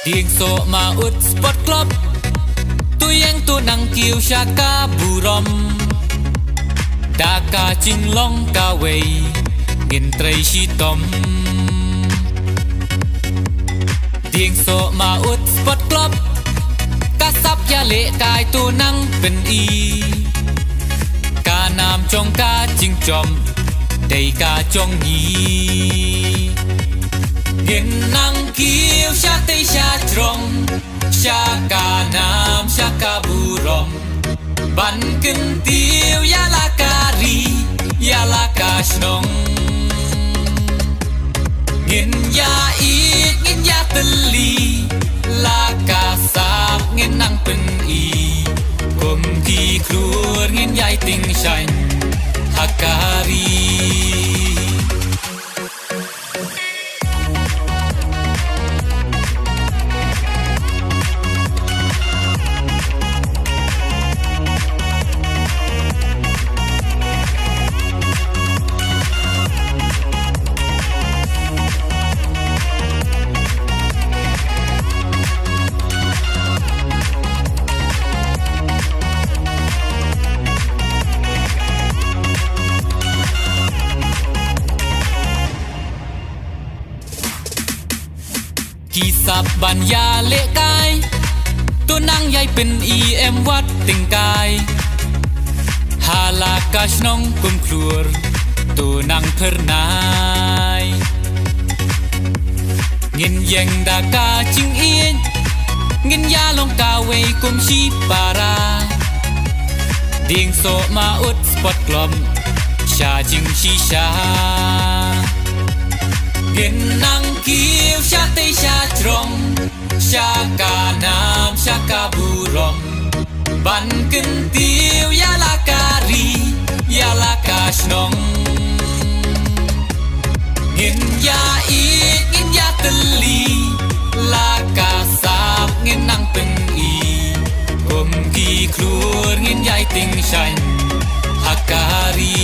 Tieng so maut sport club tu yang tu nang kiu syaka burom Daka cinglong kawei ngin trai shitom Tieng so maut sport club kasap ya le kai tu nang pen i Ka nam chong ka ching chom dei ka chong yi Ngin nang kiu sha tei sha trong Sha ka nam sha ka burom Ban ken tiu ya la kari ya la ka shnong Ngin ya it ngin ya teli la ka sap ngin nang pen i Kum ki klur ngin yai ting shan hakari Kisap ban ya le kai tu nang yai pen i em wat ting kai Halakas nong kum klur tu nang pernai Ngin yeng da ka ching in Ngin ya long ka wei kum shi para Ding so ma ut spot klom Sha jing shi sha Ngin nang kiu sha tei sha trong Sha ka nam sha ka burom Ban ken tiu ya la kari ya la ka shnong Ngin ya it ngin ya teli la ka sap ngin nang pen i Kum ki klur ngin yai ting shan hakari